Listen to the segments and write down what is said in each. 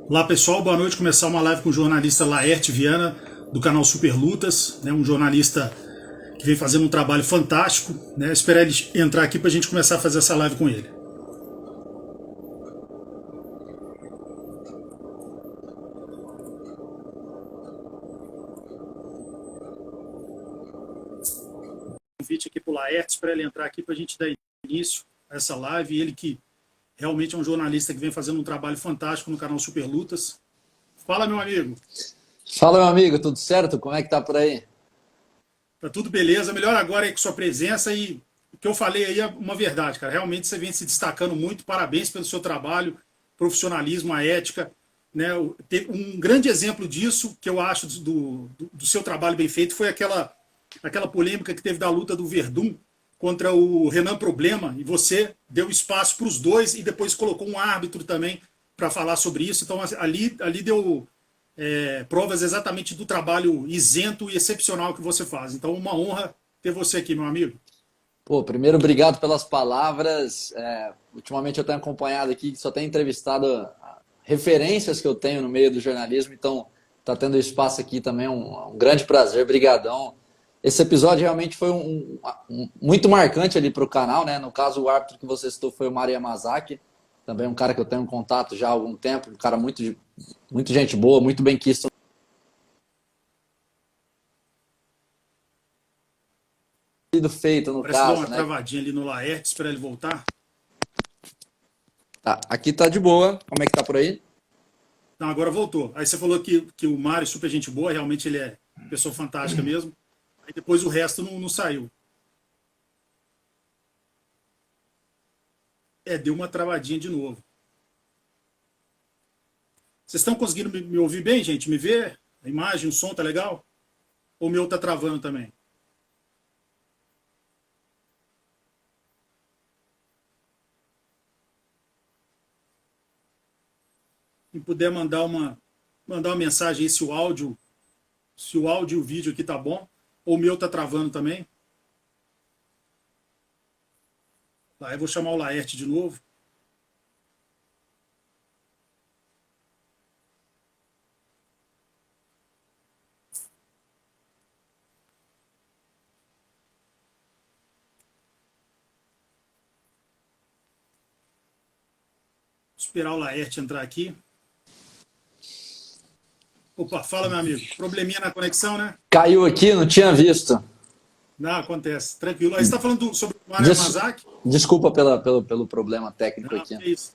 Olá pessoal, boa noite. Começar uma live com o jornalista Laerte Viana, do canal Super Lutas, né? Um jornalista que vem fazendo um trabalho fantástico, né? Esperar ele entrar aqui para a gente começar a fazer essa live com ele. Convite aqui para o Laerte, esperar ele entrar aqui para a gente dar início a essa live. Ele que realmente é um jornalista que vem fazendo um trabalho fantástico no canal Super Lutas. Fala, meu amigo. Fala, meu amigo, tudo certo? Como é que tá por aí? Tá tudo beleza. Melhor agora aí com sua presença e o que eu falei aí é uma verdade, cara. Realmente você vem se destacando muito. Parabéns pelo seu trabalho, profissionalismo, a ética. Né? Um grande exemplo disso, que eu acho do seu trabalho bem feito, foi aquela polêmica que teve da luta do Verdun contra o Renan Problema. E você deu espaço para os dois e depois colocou um árbitro também para falar sobre isso. Então ali deu provas exatamente do trabalho isento e excepcional que você faz. Então, uma honra ter você aqui, meu amigo. Pô, primeiro, obrigado pelas palavras. Ultimamente eu tenho acompanhado aqui, só tenho entrevistado referências que eu tenho no meio do jornalismo, então tá tendo espaço aqui também, um grande prazer, brigadão. Esse episódio realmente foi muito marcante ali para o canal, né? No caso, o árbitro que você citou foi o Mário Yamazaki, também um cara que eu tenho contato já há algum tempo, um cara muito gente boa, muito bem quisto. Sido feito no Parece que deu caso, uma né? travadinha ali no Laerte, espera ele voltar. Tá, aqui tá de boa. Como é que tá por aí? Não, agora voltou. Aí você falou que o Mário é super gente boa, realmente ele é pessoa fantástica mesmo. Aí depois o resto não saiu. Deu uma travadinha de novo. Vocês estão conseguindo me ouvir bem, gente? Me ver? A imagem, o som tá legal? Ou o meu tá travando também? Se puder mandar uma mensagem aí se o áudio e o vídeo aqui tá bom, ou o meu tá travando também. Tá, eu vou chamar o Laerte de novo. Esperar o Laerte entrar aqui. Opa, fala, meu amigo. Probleminha na conexão, né? Caiu aqui, não tinha visto. Não, acontece. Tranquilo. Aí você está falando sobre o Mario Des- Yamazaki? Desculpa pelo problema técnico Não, aqui. é isso.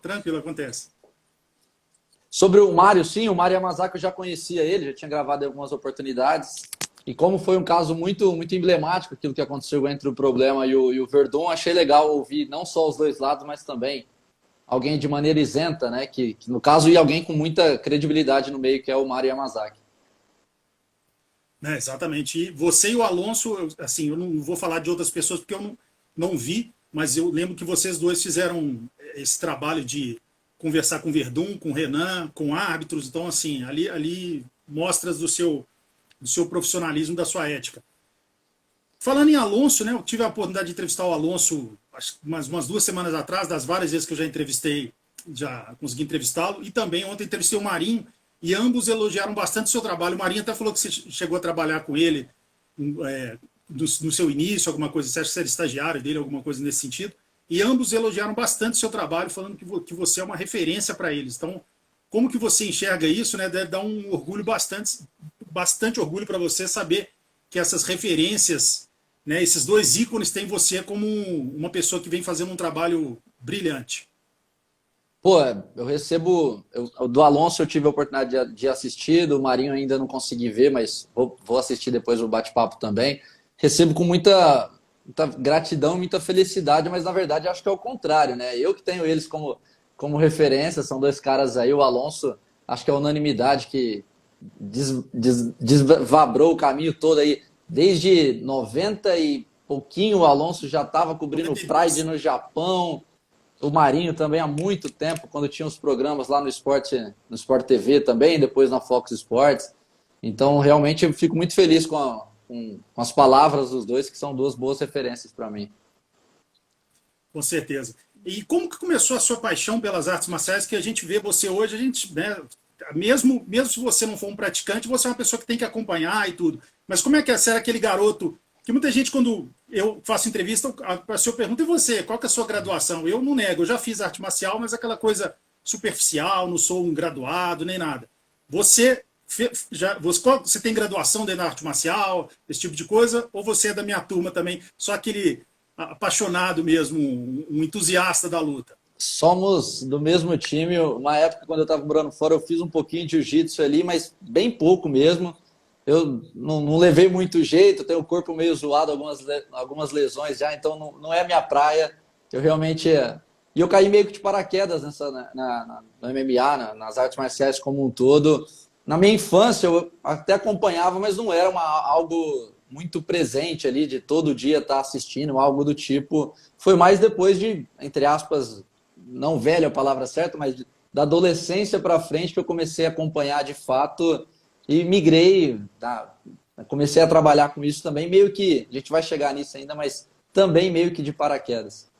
Tranquilo, acontece. Sobre o Mário, sim, o Mário Yamazaki eu já conhecia ele, já tinha gravado em algumas oportunidades. E como foi um caso muito emblemático, aquilo que aconteceu entre o problema e o Verdun, achei legal ouvir não só os dois lados, mas também alguém de maneira isenta, né? Que no caso, e alguém com muita credibilidade no meio, que é o Mário Yamazaki. Né, exatamente. E você e o Alonso, assim, eu não vou falar de outras pessoas porque eu não vi, mas eu lembro que vocês dois fizeram esse trabalho de conversar com o Verdun, com o Renan, com árbitros. Então, assim, ali mostras do seu profissionalismo, da sua ética. Falando em Alonso, né, eu tive a oportunidade de entrevistar o Alonso acho, umas 2 semanas atrás, das várias vezes que eu já entrevistei, já consegui entrevistá-lo, e também ontem entrevistei o Marinho, e ambos elogiaram bastante o seu trabalho. O Marinho até falou que você chegou a trabalhar com ele no seu início, alguma coisa, você acha que você era estagiário dele, alguma coisa nesse sentido, e ambos elogiaram bastante o seu trabalho, falando que você é uma referência para eles. Então, como que você enxerga isso, né? Deve dar um orgulho bastante orgulho para você saber que essas referências, né, esses dois ícones têm você como uma pessoa que vem fazendo um trabalho brilhante. Pô, eu recebo. Do Alonso eu tive a oportunidade de assistir, do Marinho ainda não consegui ver, mas vou assistir depois o bate-papo também. Recebo com muita gratidão, muita felicidade, mas na verdade acho que é o contrário, né? Eu que tenho eles como referência, são dois caras aí. O Alonso, acho que é a unanimidade que desvabrou o caminho todo aí. Desde 90 e pouquinho, o Alonso já estava cobrindo o Pride 92. no Japão. O Marinho também há muito tempo, quando tinha os programas lá no Sport TV também, depois na Fox Sports. Então, realmente, eu fico muito feliz com as palavras dos dois, que são duas boas referências para mim. Com certeza. E como que começou a sua paixão pelas artes marciais, que a gente vê você hoje, a gente, né, mesmo se você não for um praticante, você é uma pessoa que tem que acompanhar e tudo. Mas como é que é ser aquele garoto que muita gente, quando eu faço entrevista, a pessoa pergunta, e você, qual que é a sua graduação? Eu não nego, eu já fiz arte marcial, mas aquela coisa superficial, não sou um graduado, nem nada. Você tem graduação dentro da arte marcial, esse tipo de coisa, ou você é da minha turma também, só aquele apaixonado mesmo, um entusiasta da luta? Somos do mesmo time. Uma época, quando eu estava morando fora, eu fiz um pouquinho de jiu-jitsu ali, mas bem pouco mesmo. Eu não levei muito jeito, tenho o corpo meio zoado, algumas lesões já, então não é minha praia. Eu realmente. E eu caí meio que de paraquedas no MMA, nas artes marciais como um todo. Na minha infância, eu até acompanhava, mas não era algo muito presente ali, de todo dia estar assistindo, algo do tipo. Foi mais depois de, entre aspas, não velha a palavra certa, mas da adolescência para frente que eu comecei a acompanhar de fato e migrei, comecei a trabalhar com isso também, meio que, a gente vai chegar nisso ainda, mas também meio que de paraquedas.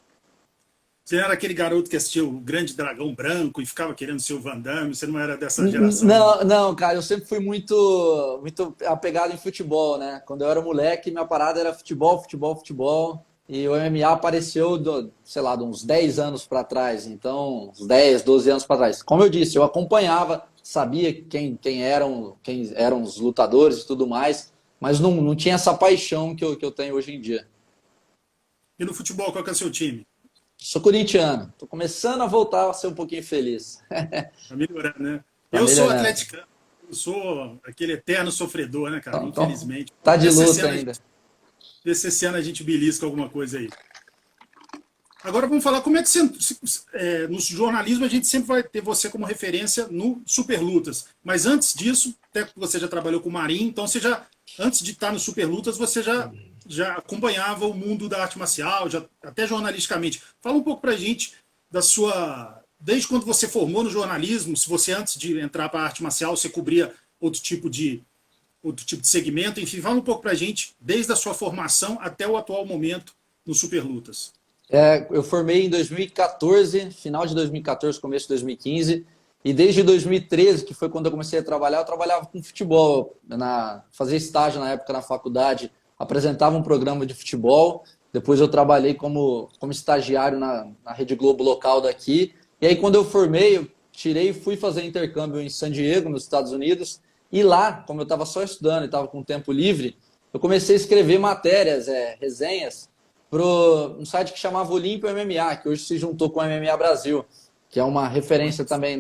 Você era aquele garoto que assistiu o Grande Dragão Branco e ficava querendo ser o Van Damme, você não era dessa geração, não? Não, cara, eu sempre fui muito apegado em futebol, né? Quando eu era moleque, minha parada era futebol, futebol, futebol. E o MMA apareceu, sei lá, de uns 10 anos para trás. Então, uns 10, 12 anos para trás. Como eu disse, eu acompanhava, sabia quem eram os lutadores e tudo mais, mas não tinha essa paixão que eu tenho hoje em dia. E no futebol, qual que é o seu time? Sou corintiano, tô começando a voltar a ser um pouquinho feliz. Tá melhorando, né? Tá Eu sou melhorando. atleticano, eu sou aquele eterno sofredor, né, cara? Então, Infelizmente. tá de Vê se esse luta ano ainda. vê se esse ano a gente belisca alguma coisa aí. Agora vamos falar como é que você, no jornalismo a gente sempre vai ter você como referência no Super Lutas. Mas antes disso, até que você já trabalhou com o Marinho, então você já, antes de estar no Super Lutas, você já acompanhava o mundo da arte marcial, já, até jornalisticamente. Fala um pouco pra gente da sua. Desde quando você formou no jornalismo, se você antes de entrar para a arte marcial, você cobria outro tipo de segmento, enfim, fala um pouco pra gente, desde a sua formação até o atual momento no Super Lutas. Eu formei em 2014, final de 2014, começo de 2015, e desde 2013, que foi quando eu comecei a trabalhar, eu trabalhava com futebol, fazia estágio na época na faculdade, apresentava um programa de futebol, depois eu trabalhei como estagiário na Rede Globo local daqui, e aí quando eu formei, eu tirei e fui fazer intercâmbio em San Diego, nos Estados Unidos, e lá, como eu estava só estudando e estava com tempo livre, eu comecei a escrever matérias, resenhas, para um site que chamava Olímpio MMA, que hoje se juntou com o MMA Brasil, que é uma referência também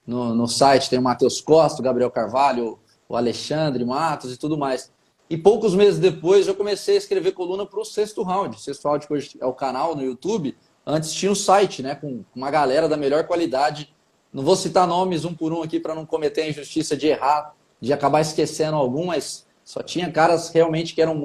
no site. Tem o Matheus Costa, o Gabriel Carvalho, o Alexandre Matos e tudo mais. E poucos meses depois eu comecei a escrever coluna para o Sexto Round. O Sexto Round, que hoje é o canal no YouTube, antes tinha um site, né, com uma galera da melhor qualidade. Não vou citar nomes um por um aqui para não cometer a injustiça de errar, de acabar esquecendo algum, mas só tinha caras realmente que eram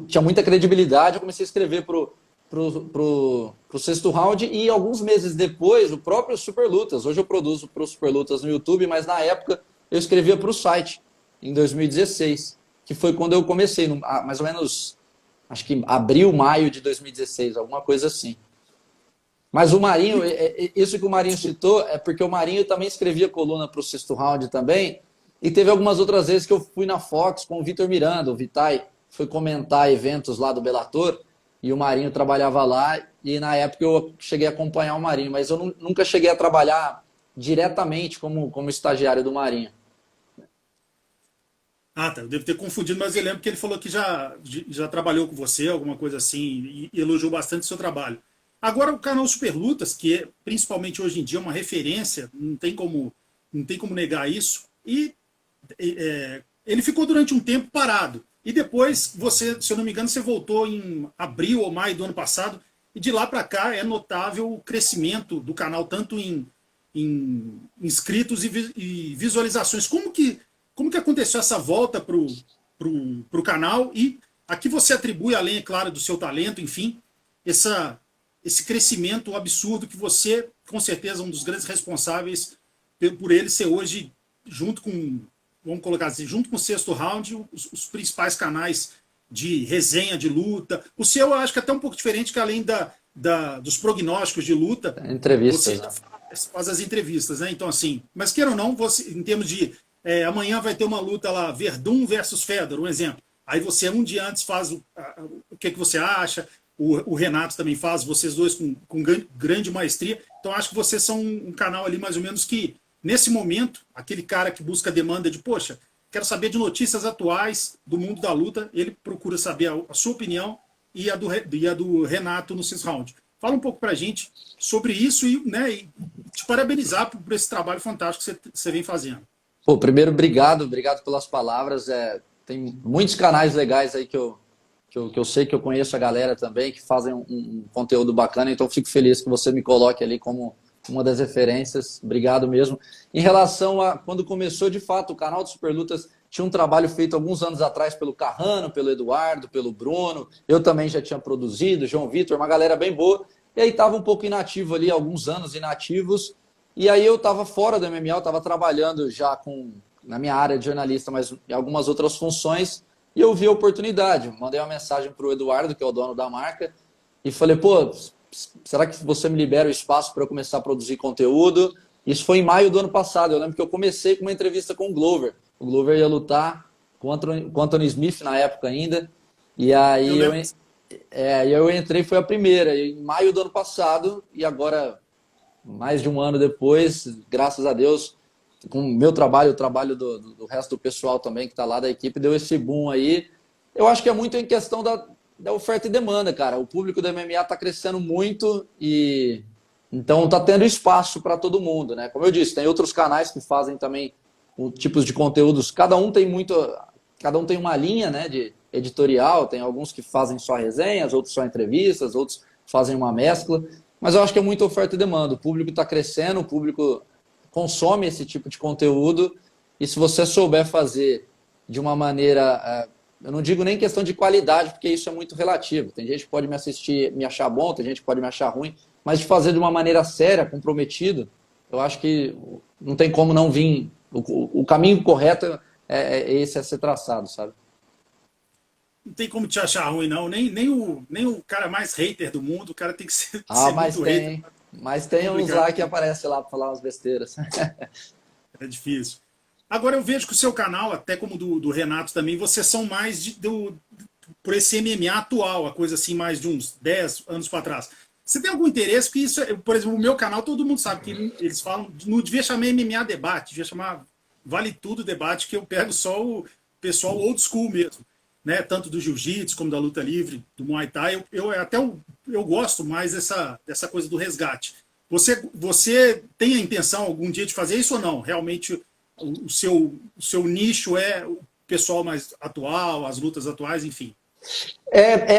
tinha muita credibilidade. Eu comecei a escrever pro Sexto Round e alguns meses depois o próprio Super Lutas. Hoje eu produzo pro Super Lutas no YouTube, mas na época eu escrevia para o site, em 2016, que foi quando eu comecei, mais ou menos, acho que abril, maio de 2016, alguma coisa assim. Mas o Marinho, isso que o Marinho citou, é porque o Marinho também escrevia coluna para o Sexto Round também, e teve algumas outras vezes que eu fui na Fox com o Vitor Miranda, o Vitai foi comentar eventos lá do Bellator, e o Marinho trabalhava lá, e na época eu cheguei a acompanhar o Marinho, mas eu nunca cheguei a trabalhar diretamente como estagiário do Marinho. Ah, tá. Eu devo ter confundido, mas eu lembro que ele falou que já trabalhou com você, alguma coisa assim, e elogiou bastante o seu trabalho. Agora, o canal Super Lutas, que é, principalmente hoje em dia, uma referência, não tem como negar isso, e ele ficou durante um tempo parado. E depois, você, se eu não me engano, você voltou em abril ou maio do ano passado, e de lá para cá é notável o crescimento do canal, tanto em inscritos e visualizações. Como que aconteceu essa volta pro canal e a que você atribui, além, é claro, do seu talento, enfim, esse crescimento absurdo que você, com certeza, é um dos grandes responsáveis por ele ser hoje, junto com, vamos colocar assim, junto com o Sexto Round, os principais canais de resenha, de luta. O seu eu acho que é até um pouco diferente, que além dos prognósticos de luta, Entrevistas, você né? faz as entrevistas, né? Então, assim, mas queira ou não, você, em termos de amanhã vai ter uma luta lá, Verdun versus Fedor, um exemplo. Aí você, um dia antes, faz o que você acha, o Renato também faz, vocês dois com grande maestria. Então, acho que vocês são um canal ali, mais ou menos, que, nesse momento, aquele cara que busca a demanda de, poxa, quero saber de notícias atuais do mundo da luta, ele procura saber a sua opinião e a do Renato no Six Round. Fala um pouco pra gente sobre isso e, né, e te parabenizar por esse trabalho fantástico que você vem fazendo. Pô, primeiro, obrigado pelas palavras. Tem muitos canais legais aí que eu sei que eu conheço a galera também, que fazem um conteúdo bacana, então fico feliz que você me coloque ali como uma das referências. Obrigado mesmo. Em relação a quando começou, de fato, o canal de Superlutas tinha um trabalho feito alguns anos atrás pelo Carrano, pelo Eduardo, pelo Bruno. Eu também já tinha produzido, João Vitor, uma galera bem boa. E aí estava um pouco inativo ali, alguns anos inativos. E aí eu estava fora do MMA, eu estava trabalhando já na minha área de jornalista, mas em algumas outras funções. E eu vi a oportunidade. Mandei uma mensagem para o Eduardo, que é o dono da marca, e falei, pô, será que você me libera o espaço para eu começar a produzir conteúdo? Isso foi em maio do ano passado. Eu lembro que eu comecei com uma entrevista com o Glover. O Glover ia lutar com o Anthony Smith na época ainda. E aí eu entrei, foi a primeira, em maio do ano passado, e agora, mais de um ano depois, graças a Deus, com o meu trabalho, o trabalho do resto do pessoal também que está lá da equipe, deu esse boom aí. Eu acho que é muito em questão da oferta e demanda, cara. O público do MMA está crescendo muito e então está tendo espaço para todo mundo, né? Como eu disse, tem outros canais que fazem também tipos de conteúdos. Cada um tem uma linha, né, de editorial. Tem alguns que fazem só resenhas, outros só entrevistas, outros fazem uma mescla. Mas eu acho que é muita oferta e demanda. O público está crescendo, o público consome esse tipo de conteúdo e se você souber fazer de uma maneira, eu não digo nem questão de qualidade, porque isso é muito relativo. Tem gente que pode me assistir, me achar bom, tem gente que pode me achar ruim, mas de fazer de uma maneira séria, comprometido, eu acho que não tem como não vir. O caminho correto é esse a ser traçado, sabe? Não tem como te achar ruim, não. Nem o cara mais hater do mundo, o cara tem que ser, Ah, ser muito hater. mas tem uns lá que aparecem lá para falar umas besteiras. É difícil. Agora eu vejo que o seu canal, até como do Renato também, vocês são mais por esse MMA atual, a coisa assim, mais de uns 10 anos para trás. Você tem algum interesse? Porque isso, por exemplo, o meu canal, todo mundo sabe que eles falam, não devia chamar MMA Debate, devia chamar Vale Tudo Debate, que eu pego só o pessoal old school mesmo, né? Tanto do jiu-jitsu como da luta livre, do Muay Thai. Eu gosto mais dessa coisa do resgate. Você tem a intenção algum dia de fazer isso ou não? Realmente o seu nicho é o pessoal mais atual, as lutas atuais, enfim.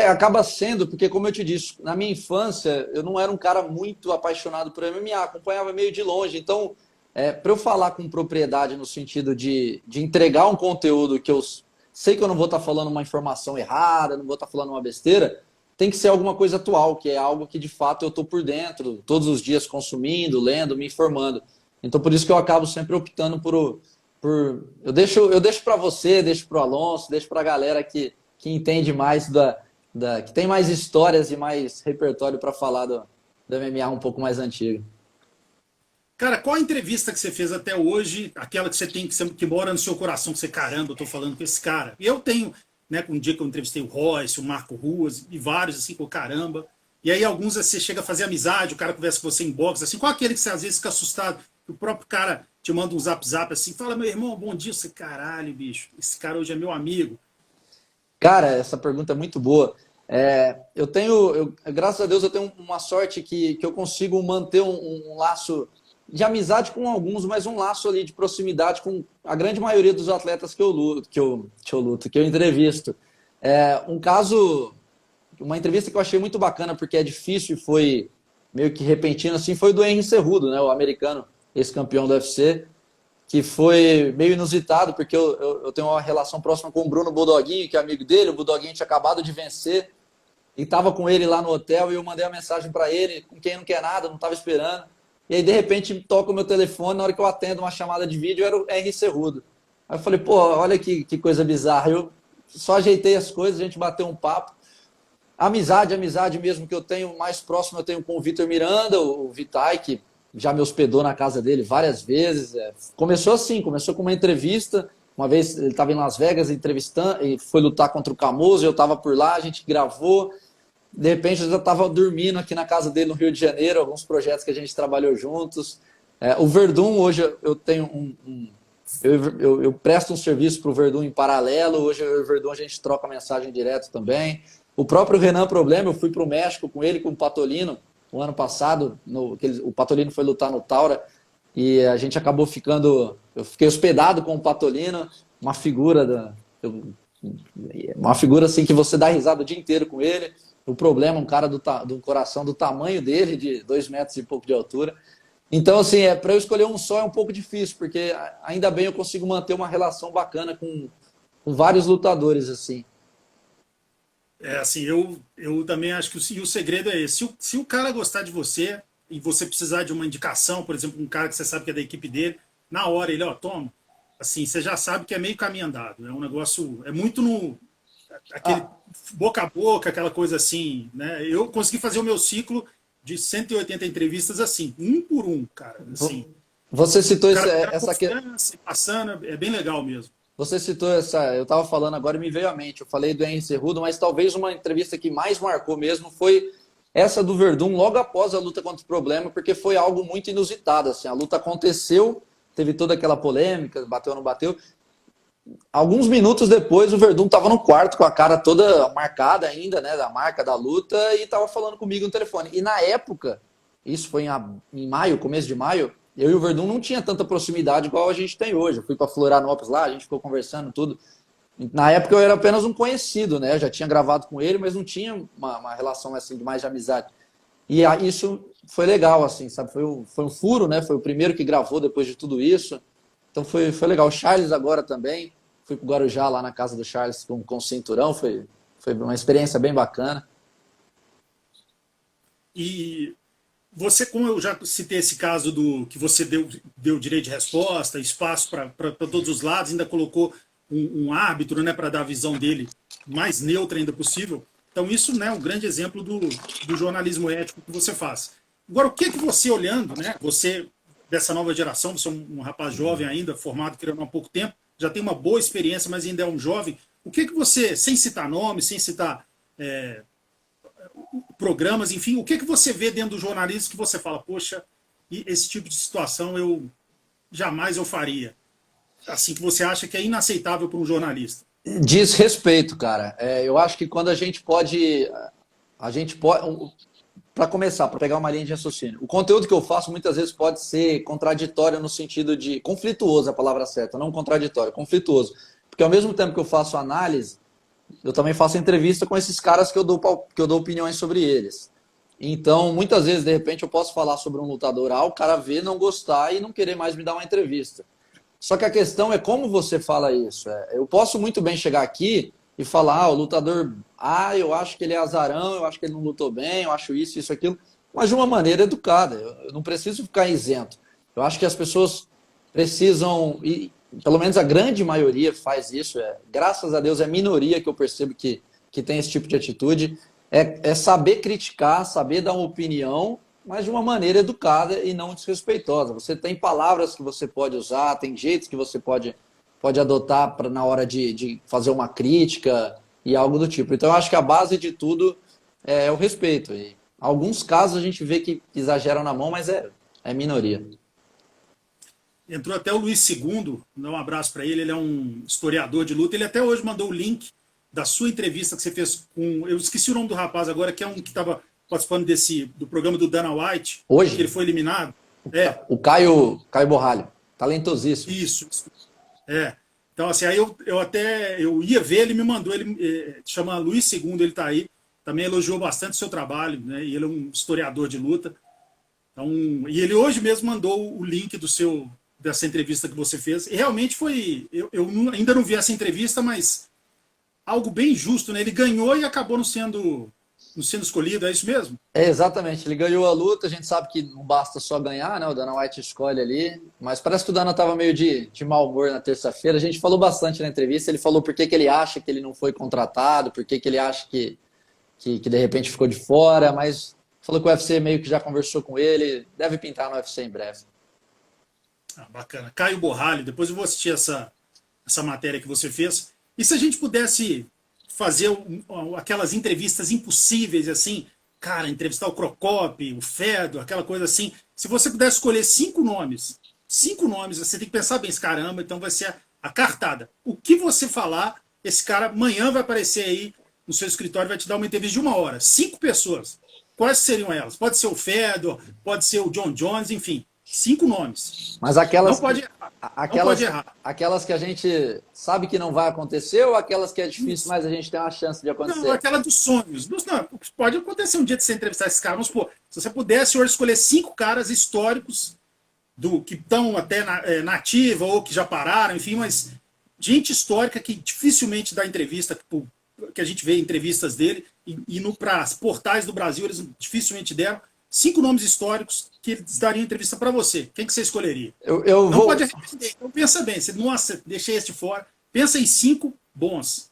Acaba sendo, porque como eu te disse, na minha infância eu não era um cara muito apaixonado por MMA, acompanhava meio de longe, então para eu falar com propriedade no sentido de entregar um conteúdo que eu sei que eu não vou estar falando uma informação errada, não vou estar falando uma besteira, tem que ser alguma coisa atual, que é algo que de fato eu estou por dentro, todos os dias consumindo, lendo, me informando. Então por isso que eu acabo sempre optando eu deixo para você, deixo para o Alonso, deixo para a galera que entende mais que tem mais histórias e mais repertório para falar do MMA um pouco mais antigo. Cara, qual a entrevista que você fez até hoje, aquela que você tem que mora no seu coração, que você, caramba, eu tô falando com esse cara. E eu tenho, né, um dia que eu entrevistei o Royce, o Marco Ruas e vários assim, com caramba. E aí alguns você chega a fazer amizade, o cara conversa com você em box, assim, qual aquele que você às vezes fica assustado, que o próprio cara te manda um zap assim, fala, meu irmão, bom dia, você, caralho, bicho, esse cara hoje é meu amigo. Cara, essa pergunta é muito boa. Graças a Deus, eu tenho uma sorte que eu consigo manter um laço de amizade com alguns, mas um laço ali de proximidade com a grande maioria dos atletas que eu entrevisto. Uma entrevista que eu achei muito bacana, porque é difícil e foi meio que repentino, assim, foi do Henry Cejudo, né, o americano, ex-campeão do UFC, que foi meio inusitado, porque eu tenho uma relação próxima com o Bruno Bulldoguinho, que é amigo dele. O Bulldoguinho tinha acabado de vencer e estava com ele lá no hotel, e eu mandei uma mensagem para ele, com quem não quer nada, não estava esperando. E aí, de repente, toca o meu telefone, na hora que eu atendo uma chamada de vídeo, era o Henry Cejudo. Aí eu falei, pô, olha que coisa bizarra. Eu só ajeitei as coisas, a gente bateu um papo. Amizade mesmo que eu tenho, mais próximo eu tenho com o Vitor Miranda, o Vitai, que já me hospedou na casa dele várias vezes. Começou assim, começou com uma entrevista. Uma vez ele estava em Las Vegas entrevistando, e foi lutar contra o Camuso, eu estava por lá, a gente gravou. De repente eu já estava dormindo aqui na casa dele no Rio de Janeiro, alguns projetos que a gente trabalhou juntos. O Verdun, hoje eu tenho eu presto um serviço para o Verdun em paralelo, hoje eu e o Verdun a gente troca mensagem direto também. O próprio Renan Problema, eu fui para o México com ele, com o Patolino, o ano passado, o Patolino foi lutar no Taura, e a gente acabou ficando, eu fiquei hospedado com o Patolino, uma figura assim que você dá risada o dia inteiro com ele. O Problema, um cara do coração do tamanho dele, de 2 metros e pouco de altura. Então, assim, para eu escolher um só é um pouco difícil, porque ainda bem eu consigo manter uma relação bacana com vários lutadores, assim. Assim, eu também acho que o segredo é esse. Se o cara gostar de você e você precisar de uma indicação, por exemplo, um cara que você sabe que é da equipe dele, na hora ele, toma. Assim, você já sabe que é meio caminho andado. É um negócio, é muito aquele boca a boca, aquela coisa assim, né? Eu consegui fazer o meu ciclo de 180 entrevistas assim, um por um, cara. Assim, você citou essa passando, é bem legal mesmo. Você citou eu estava falando agora e me veio à mente, eu falei do Henry Cejudo, mas talvez uma entrevista que mais marcou mesmo foi essa do Verdun, logo após a luta contra o Problema, porque foi algo muito inusitado, assim, a luta aconteceu, teve toda aquela polêmica, bateu ou não bateu. Alguns minutos depois, o Verdun estava no quarto com a cara toda marcada ainda, né, da marca da luta, e estava falando comigo no telefone. E na época, isso foi em maio, começo de maio, eu e o Verdun não tinha tanta proximidade igual a gente tem hoje. Eu fui para Florianópolis lá, a gente ficou conversando tudo. Na época eu era apenas um conhecido, né? Eu já tinha gravado com ele, mas não tinha uma relação assim de mais de amizade. E isso foi legal, assim, sabe? Foi um furo, né? Foi o primeiro que gravou depois de tudo isso. Então foi legal. O Charles agora também. Fui pro Guarujá lá na casa do Charles com o cinturão. Foi uma experiência bem bacana. E você, como eu já citei esse caso do que você deu direito de resposta, espaço para todos os lados, ainda colocou um árbitro, né, para dar a visão dele mais neutra ainda possível. Então isso, né, é um grande exemplo do jornalismo ético que você faz. Agora, o que você olhando, né, você dessa nova geração, você é um rapaz jovem ainda, formado há pouco tempo, já tem uma boa experiência, mas ainda é um jovem. O que você, sem citar nomes, sem citar programas, enfim, o que você vê dentro do jornalismo que você fala, poxa, esse tipo de situação eu jamais faria? Assim, que você acha que é inaceitável para um jornalista? Diz respeito, cara. Eu acho que quando a gente pode, para começar, para pegar uma linha de raciocínio, o conteúdo que eu faço muitas vezes pode ser contraditório no sentido de conflituoso, a palavra certa, não contraditório, conflituoso. Porque ao mesmo tempo que eu faço análise, eu também faço entrevista com esses caras que eu dou opiniões sobre eles. Então, muitas vezes, de repente, eu posso falar sobre um lutador A, o cara ver, não gostar e não querer mais me dar uma entrevista. Só que a questão é como você fala isso. Eu posso muito bem chegar aqui e falar, o lutador A, eu acho que ele é azarão, eu acho que ele não lutou bem, eu acho isso, aquilo, mas de uma maneira educada. Eu não preciso ficar isento. Eu acho que as pessoas precisam, e pelo menos a grande maioria faz isso, graças a Deus é minoria que eu percebo que tem esse tipo de atitude, é saber criticar, saber dar uma opinião, mas de uma maneira educada e não desrespeitosa. Você tem palavras que você pode usar, tem jeitos que você pode adotar na hora de fazer uma crítica e algo do tipo. Então eu acho que a base de tudo é o respeito. E alguns casos a gente vê que exageram na mão, mas é minoria. Entrou até o Luiz II, dá um abraço para ele, ele é um historiador de luta, ele até hoje mandou o link da sua entrevista que você fez com, eu esqueci o nome do rapaz agora, que é um que estava participando do programa do Dana White, hoje, que ele foi eliminado. O Caio Borralho, talentosíssimo. Isso. Então, assim, aí eu ia ver, ele me mandou, ele chama Luiz II, ele está aí, também elogiou bastante o seu trabalho, né? E ele é um historiador de luta. Então, e ele hoje mesmo mandou o link dessa entrevista que você fez. E realmente foi, eu ainda não vi essa entrevista, mas algo bem justo, né? Ele ganhou e acabou não sendo escolhido, é isso mesmo? Exatamente, ele ganhou a luta, a gente sabe que não basta só ganhar, né? O Dana White escolhe ali, mas parece que o Dana estava meio de mau humor na terça-feira. A gente falou bastante na entrevista, ele falou por que ele acha que ele não foi contratado, por que ele acha que que de repente ficou de fora, mas falou que o UFC meio que já conversou com ele, deve pintar no UFC em breve. Bacana. Caio Borralho, depois eu vou assistir essa matéria que você fez. E se a gente pudesse fazer aquelas entrevistas impossíveis, assim, cara, entrevistar o Crocop, o Fedor, aquela coisa assim, se você pudesse escolher 5 nomes, você tem que pensar bem, caramba, então vai ser a cartada. O que você falar, esse cara amanhã vai aparecer aí no seu escritório, vai te dar uma entrevista de 1 hora. 5 pessoas. Quais seriam elas? Pode ser o Fedor, pode ser o John Jones, enfim. 5 nomes. Mas aquelas, não pode errar. aquelas, não pode errar. aquelas que a gente sabe que não vai acontecer ou aquelas que é difícil, mas a gente tem uma chance de acontecer? Não, aquela dos sonhos. Não, pode acontecer um dia de você entrevistar esses caras. Vamos supor, se você pudesse hoje escolher 5 caras históricos que estão até na ativa ou que já pararam, enfim, mas gente histórica que dificilmente dá entrevista, que a gente vê entrevistas dele, e para portais do Brasil eles dificilmente deram. 5 nomes históricos que eles dariam entrevista para você. Quem que você escolheria? Eu não vou... pode arrepender. Então pensa bem. Nossa, deixei este fora. Pensa em 5 bons.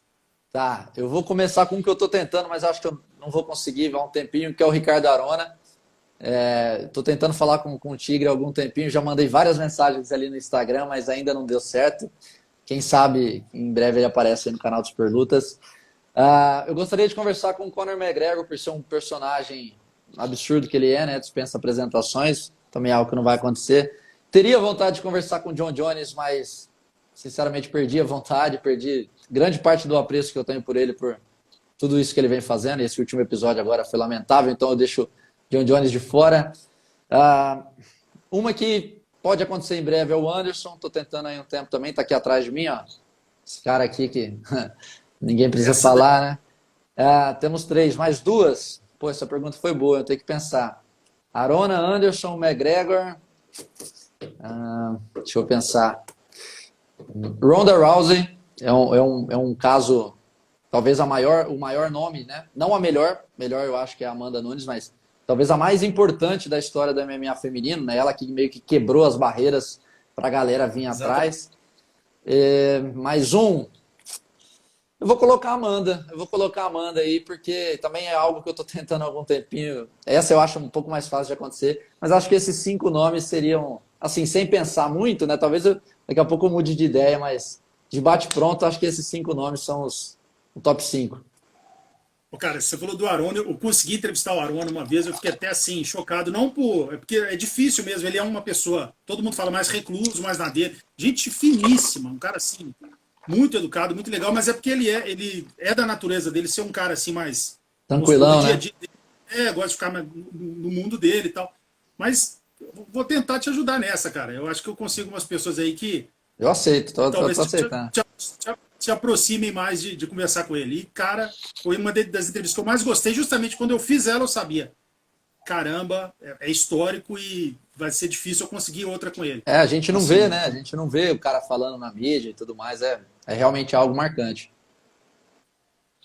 Tá, eu vou começar com o que eu estou tentando, mas acho que eu não vou conseguir, vai um tempinho, que é o Ricardo Arona. Estou tentando falar com o Tigre há algum tempinho, já mandei várias mensagens ali no Instagram, mas ainda não deu certo. Quem sabe em breve ele aparece aí no canal do Superlutas. Eu gostaria de conversar com o Conor McGregor, por ser um personagem absurdo que ele é, né? Dispensa apresentações, também é algo que não vai acontecer. Teria vontade de conversar com o John Jones, mas sinceramente perdi a vontade, perdi grande parte do apreço que eu tenho por ele, por tudo isso que ele vem fazendo. Esse último episódio agora foi lamentável, então eu deixo John Jones de fora. Uma que pode acontecer em breve é o Anderson, estou tentando aí um tempo também, está aqui atrás de mim, ó. Esse cara aqui que ninguém precisa falar, né? Temos 3, mais 2. Pô, essa pergunta foi boa, eu tenho que pensar. Arona, Anderson, McGregor. Deixa eu pensar. Ronda Rousey é um caso, talvez o maior nome, né? Não a melhor eu acho que é a Amanda Nunes, mas talvez a mais importante da história do MMA feminino, né? Ela que meio que quebrou as barreiras para a galera vir atrás. Mais um. Eu vou colocar a Amanda aí, porque também é algo que eu estou tentando há algum tempinho. Essa eu acho um pouco mais fácil de acontecer, mas acho que esses 5 nomes seriam, assim, sem pensar muito, né? Talvez daqui a pouco eu mude de ideia, mas de bate-pronto, acho que esses 5 nomes são o top 5. Cara, você falou do Arona, eu consegui entrevistar o Arona uma vez, eu fiquei até assim, chocado, porque é difícil mesmo, ele é uma pessoa, todo mundo fala mais recluso, mais na dele, gente finíssima, um cara assim, muito educado, muito legal, mas é porque ele é da natureza dele ser um cara assim mais tranquilão, né? Gosta de ficar no mundo dele e tal. Mas vou tentar te ajudar nessa, cara. Eu acho que eu consigo umas pessoas aí que eu aceito, tô aceitando. Te aproximem mais de conversar com ele. E, cara, foi uma das entrevistas que eu mais gostei, justamente quando eu fiz ela, eu sabia. Caramba, é histórico e vai ser difícil eu conseguir outra com ele. A gente não vê, né? A gente não vê o cara falando na mídia e tudo mais. É realmente algo marcante.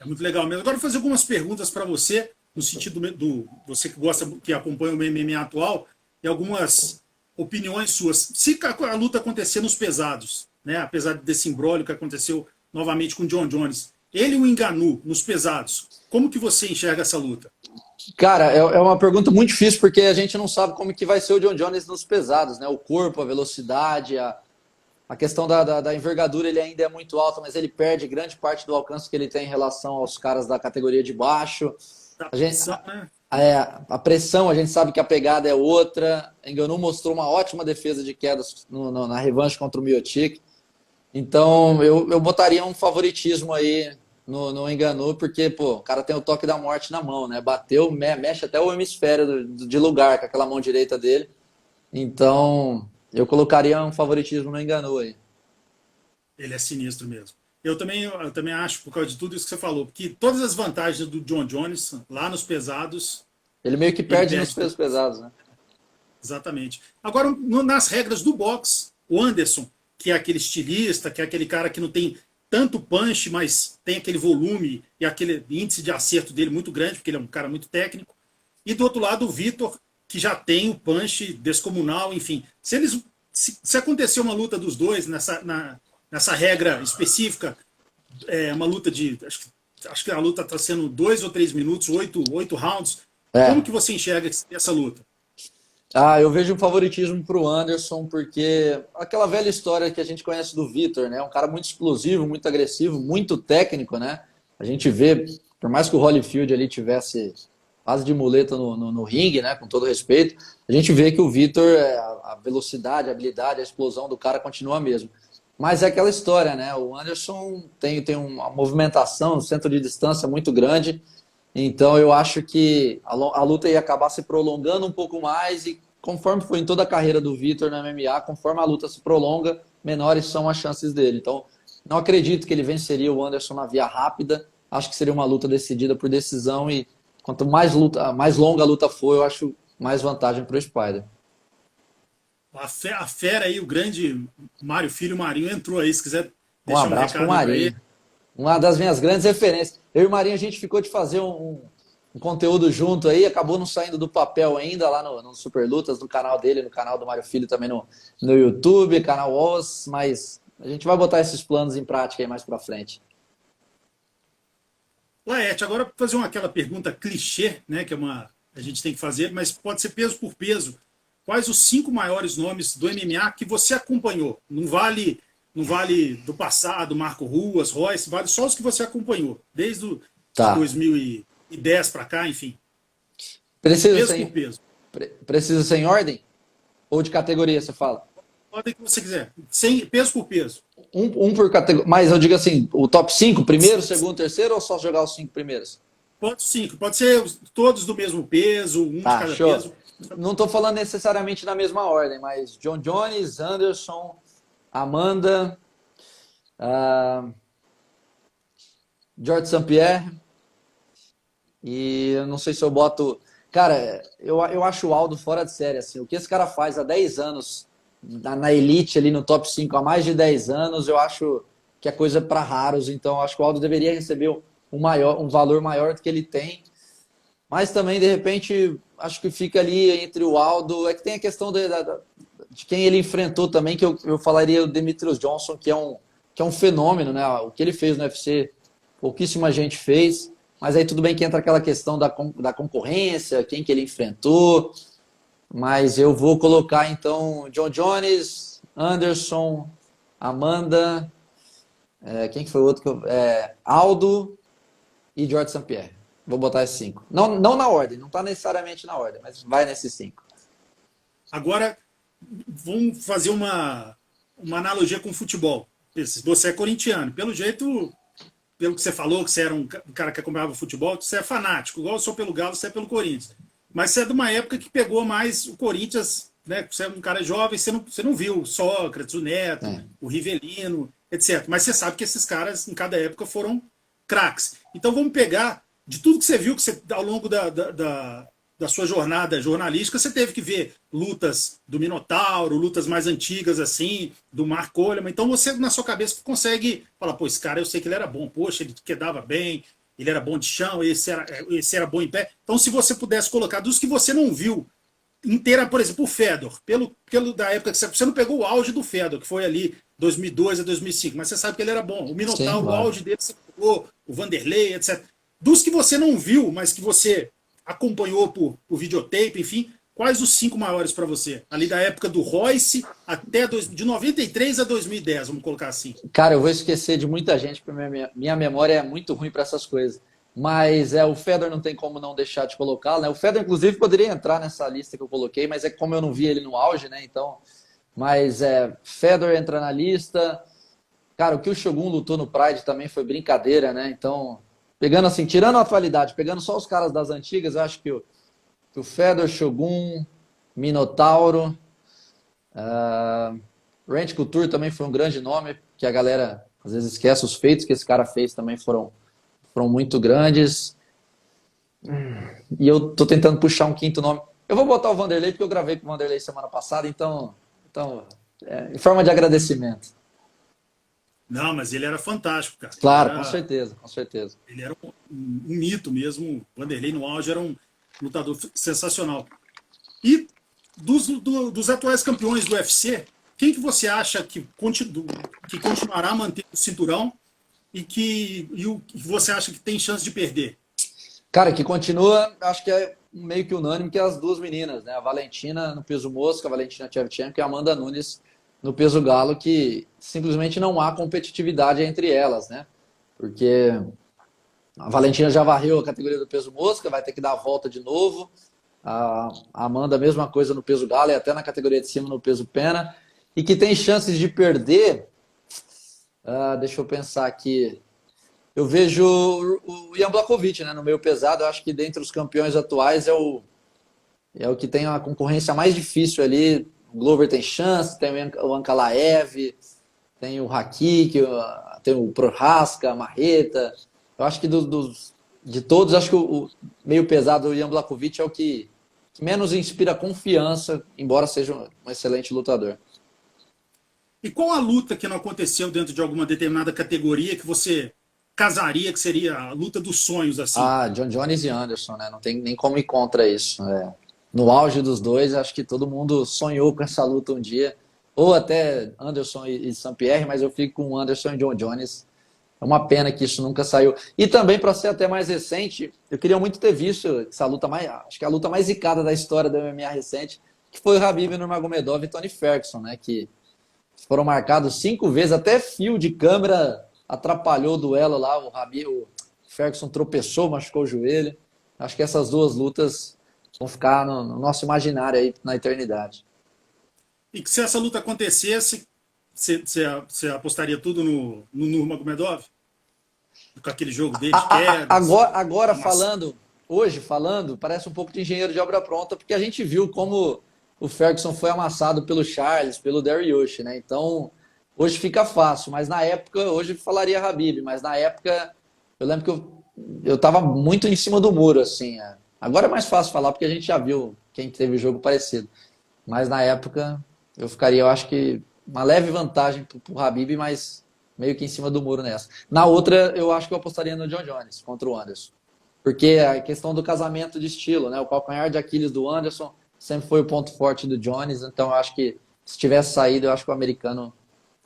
É muito legal mesmo. Agora eu vou fazer algumas perguntas para você, no sentido do você que gosta, que acompanha o MMA atual, e algumas opiniões suas. Se a luta acontecer nos pesados, né? Apesar desse imbróglio que aconteceu novamente com o John Jones, ele o Ngannou nos pesados, como que você enxerga essa luta? Cara, é uma pergunta muito difícil, porque a gente não sabe como que vai ser o John Jones nos pesados, né? O corpo, a velocidade, a questão da envergadura, ele ainda é muito alto, mas ele perde grande parte do alcance que ele tem em relação aos caras da categoria de baixo. A pressão, a gente sabe que a pegada é outra. Ngannou mostrou uma ótima defesa de quedas na revanche contra o Miocic. Então, eu botaria um favoritismo aí no Ngannou, porque, pô, o cara tem o toque da morte na mão, né? Bateu, mexe até o hemisfério de lugar com aquela mão direita dele. Então, eu colocaria um favoritismo no Ngannou aí. Ele é sinistro mesmo. Eu também acho, por causa de tudo isso que você falou, porque todas as vantagens do John Jones, lá nos pesados... Ele meio que perde nos pesos pesados, né? Exatamente. Agora, nas regras do boxe, o Anderson, que é aquele estilista, que é aquele cara que não tem tanto punch, mas tem aquele volume e aquele índice de acerto dele muito grande, porque ele é um cara muito técnico. E do outro lado, o Vitor, que já tem o punch descomunal, enfim. Se acontecer uma luta dos dois nessa regra específica, uma luta de acho que acho que a luta está sendo 2 ou 3 minutos, oito rounds. É. Como que você enxerga essa luta? Eu vejo um favoritismo para o Anderson, porque aquela velha história que a gente conhece do Vitor, né? Um cara muito explosivo, muito agressivo, muito técnico, né? A gente vê, por mais que o Holyfield ali tivesse quase de muleta no ringue, né? Com todo respeito, a gente vê que o Vitor, a velocidade, a habilidade, a explosão do cara continua a mesma. Mas é aquela história, né? O Anderson tem uma movimentação, um centro de distância muito grande. Então eu acho que a luta ia acabar se prolongando um pouco mais e conforme foi em toda a carreira do Vitor no MMA, conforme a luta se prolonga, menores são as chances dele. Então não acredito que ele venceria o Anderson na via rápida. Acho que seria uma luta decidida por decisão e quanto mais longa a luta for, eu acho mais vantagem para o Spider. A fera aí, o grande Mário Filho Marinho entrou aí, se quiser Um deixar um abraço para o recado para ele. Marinho. Uma das minhas grandes referências. Eu e o Marinho, a gente ficou de fazer um conteúdo junto aí, acabou não saindo do papel ainda lá no Super Lutas, no canal dele, no canal do Mário Filho também no YouTube, canal OS, mas a gente vai botar esses planos em prática aí mais pra frente. Laerte, agora fazer aquela pergunta clichê, né, que a gente tem que fazer, mas pode ser peso por peso. Quais os 5 maiores nomes do MMA que você acompanhou? Não vale do passado, Marco Ruas, Royce, vale só os que você acompanhou, desde de Tá. 2010 para cá, enfim. Precisa Peso ser, por peso. precisa ser em ordem? Ou de categoria, você fala? Ordem que você quiser. Peso por peso. Um por categoria. Mas eu digo assim, o top 5, primeiro, segundo, terceiro, ou só jogar os 5 primeiros? Pode 5. Pode ser todos do mesmo peso, um de Tá, cada show. peso. Não estou falando necessariamente na mesma ordem, mas John Jones, Anderson, Amanda, George St. Pierre, e eu não sei se eu boto. Cara, eu acho o Aldo fora de série. Assim, o que esse cara faz há 10 anos na elite, ali no top 5 há mais de 10 anos, eu acho que é coisa para raros. Então, eu acho que o Aldo deveria receber um valor maior do que ele tem. Mas também, de repente, acho que fica ali entre o Aldo. É que tem a questão de quem ele enfrentou também, que eu falaria o Demetrius Johnson, que é um fenômeno, né? O que ele fez no UFC, pouquíssima gente fez. Mas aí tudo bem que entra aquela questão da concorrência, quem que ele enfrentou. Mas eu vou colocar, então, John Jones, Anderson, Amanda, quem que foi o outro? Aldo e George St. Pierre. Vou botar esses 5. Não na ordem, não está necessariamente na ordem, mas vai nesses 5. Agora, vamos fazer uma analogia com o futebol. Você é corintiano. Pelo jeito, pelo que você falou, que você era um cara que acompanhava futebol, você é fanático. Igual eu sou pelo Galo, você é pelo Corinthians. Mas você é de uma época que pegou mais o Corinthians, né? Você é um cara jovem, você não viu o Sócrates, o Neto, o Rivelino, etc. Mas você sabe que esses caras, em cada época, foram craques. Então vamos pegar, de tudo que você viu, que você, ao longo da sua jornada jornalística, você teve que ver lutas do Minotauro, lutas mais antigas, assim, do Mark Coleman. Então você, na sua cabeça, consegue falar, pô, esse cara, eu sei que ele era bom, poxa, ele quedava bem, ele era bom de chão, esse era bom em pé. Então, se você pudesse colocar dos que você não viu inteira, por exemplo, o Fedor, pelo da época que você não pegou o auge do Fedor, que foi ali 2002 a 2005, mas você sabe que ele era bom. O Minotauro, sim, claro. O auge dele, você pegou o Vanderlei, etc. Dos que você não viu, mas que você acompanhou por videotape, enfim, quais os 5 maiores para você? Ali da época do Royce até de 93 a 2010, vamos colocar assim. Cara, eu vou esquecer de muita gente, porque minha memória é muito ruim para essas coisas. Mas o Fedor não tem como não deixar de colocá-lo, né? O Fedor, inclusive, poderia entrar nessa lista que eu coloquei, mas é como eu não vi ele no auge, né? Então, mas Fedor entra na lista. Cara, o que o Shogun lutou no Pride também foi brincadeira, né? Então, pegando assim, tirando a atualidade, pegando só os caras das antigas, eu acho que o Fedor, Shogun, Minotauro, Randy Couture também foi um grande nome, que a galera às vezes esquece. Os feitos que esse cara fez também foram muito grandes. E eu tô tentando puxar um quinto nome. Eu vou botar o Vanderlei, porque eu gravei com o Vanderlei semana passada, então em forma de agradecimento. Não, mas ele era fantástico, cara. Claro, com certeza, com certeza. Ele era um mito mesmo. O Vanderlei no auge era um lutador sensacional. E dos atuais campeões do UFC, quem que você acha que continuará mantendo o cinturão e o que você acha que tem chance de perder? Cara, que continua, acho que é meio que unânime, que é as duas meninas, né? A Valentina no peso mosca, a Valentina Shevchenko e a Amanda Nunes no peso galo, que simplesmente não há competitividade entre elas, né? Porque a Valentina já varreu a categoria do peso mosca, vai ter que dar a volta de novo. A Amanda, mesma coisa no peso galo e até na categoria de cima no peso pena. E que tem chances de perder, deixa eu pensar aqui. Eu vejo o Jan Blachowicz, né, no meio pesado. Eu acho que dentre os campeões atuais é o que tem a concorrência mais difícil ali. O Glover tem chance, tem o Ankalaev, tem o Rakik, tem o Prohaska, a Marreta. Eu acho que de todos, acho que o meio pesado, o Jan Blachowicz, é o que menos inspira confiança, embora seja um excelente lutador. E qual a luta que não aconteceu dentro de alguma determinada categoria que você casaria, que seria a luta dos sonhos, assim? John Jones e Anderson, né? Não tem nem como ir contra isso. Né? No auge dos dois, acho que todo mundo sonhou com essa luta um dia. Ou até Anderson e Saint-Pierre, mas eu fico com Anderson e John Jones. É uma pena que isso nunca saiu. E também, para ser até mais recente, eu queria muito ter visto essa luta mais. Acho que é a luta mais zicada da história do MMA recente, que foi o Khabib Nurmagomedov e Tony Ferguson, né? Que foram marcados 5 vezes, até fio de câmera atrapalhou o duelo lá. O Ferguson tropeçou, machucou o joelho. Acho que essas duas lutas vão ficar no nosso imaginário aí na eternidade. E que se essa luta acontecesse, você apostaria tudo no Nurmagomedov? Com aquele jogo dele de quedas? Agora hoje falando, parece um pouco de engenheiro de obra pronta, porque a gente viu como o Ferguson foi amassado pelo Charles, pelo Dariush, né? Então, hoje fica fácil, mas na época, hoje falaria Khabib, mas na época, eu lembro que eu tava muito em cima do muro, assim. Agora é mais fácil falar, porque a gente já viu quem teve jogo parecido. Mas na época, eu ficaria, eu acho que uma leve vantagem pro Khabib, mas meio que em cima do muro nessa. Na outra, eu acho que eu apostaria no John Jones contra o Anderson. Porque a questão do casamento de estilo, né? O calcanhar de Aquiles do Anderson sempre foi o ponto forte do Jones, então eu acho que se tivesse saído, eu acho que o americano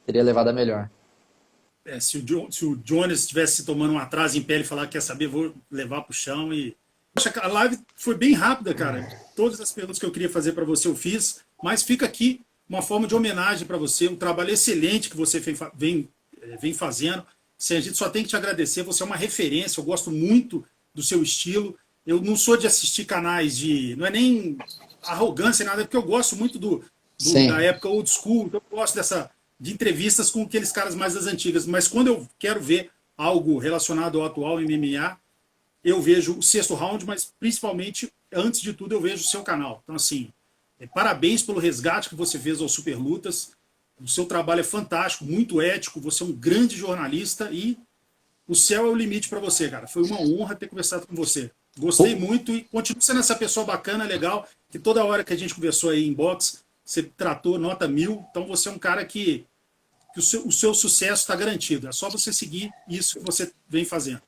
teria levado a melhor. Se o Jones estivesse tomando um atraso em pé e falar que quer saber, vou levar pro chão e... Poxa, a live foi bem rápida, cara. Todas as perguntas que eu queria fazer para você eu fiz, mas fica aqui uma forma de homenagem para você, um trabalho excelente que você vem fazendo. A gente só tem que te agradecer, você é uma referência, eu gosto muito do seu estilo. Eu não sou de assistir canais de... Não é nem arrogância, nada, porque eu gosto muito da época old school, então eu gosto de entrevistas com aqueles caras mais das antigas, mas quando eu quero ver algo relacionado ao atual MMA, eu vejo o Sexto Round, mas principalmente, antes de tudo, eu vejo o seu canal. Então, assim, parabéns pelo resgate que você fez ao Super Lutas. O seu trabalho é fantástico, muito ético, você é um grande jornalista e o céu é o limite para você, cara. Foi uma honra ter conversado com você. Gostei muito e continue sendo essa pessoa bacana, legal, que toda hora que a gente conversou aí em box, você tratou nota 1000, então você é um cara que o seu sucesso está garantido. É só você seguir isso que você vem fazendo.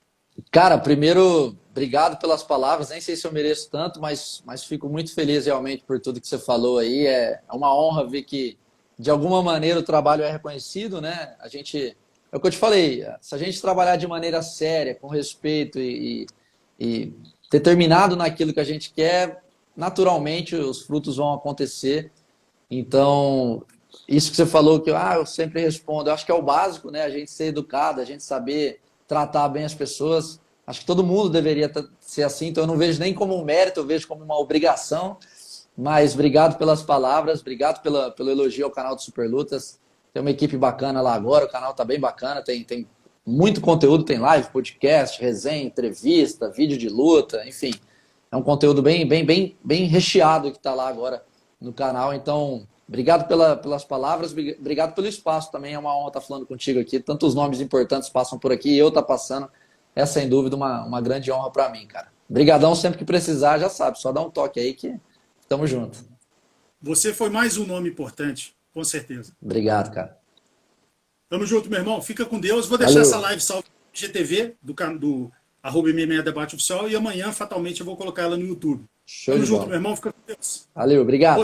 Cara, primeiro, obrigado pelas palavras. Nem sei se eu mereço tanto, mas fico muito feliz realmente por tudo que você falou aí. É uma honra ver que, de alguma maneira, o trabalho é reconhecido, né? É o que eu te falei, se a gente trabalhar de maneira séria, com respeito e determinado naquilo que a gente quer, naturalmente os frutos vão acontecer. Então, isso que você falou, que eu sempre respondo, eu acho que é o básico, né? A gente ser educado, a gente saber tratar bem as pessoas. Acho que todo mundo deveria ser assim, então eu não vejo nem como um mérito, eu vejo como uma obrigação. Mas obrigado pelas palavras, obrigado pelo elogio ao canal do Super Lutas. Tem uma equipe bacana lá agora, o canal tá bem bacana, tem muito conteúdo, tem live, podcast, resenha, entrevista, vídeo de luta, enfim. É um conteúdo bem recheado que está lá agora no canal. Então, obrigado pelas palavras, obrigado pelo espaço também. É uma honra estar falando contigo aqui. Tantos nomes importantes passam por aqui e eu estar passando. É, sem dúvida, uma grande honra para mim, cara. Obrigadão, sempre que precisar, já sabe. Só dá um toque aí que tamo junto. Você foi mais um nome importante, com certeza. Obrigado, cara. Tamo junto, meu irmão. Fica com Deus. Vou deixar essa live salva no GTV, do @MMA Debate Oficial, e amanhã, fatalmente, eu vou colocar ela no YouTube. Show Tamo de junto, bola. meu irmão. Fica com Deus. Valeu, obrigado.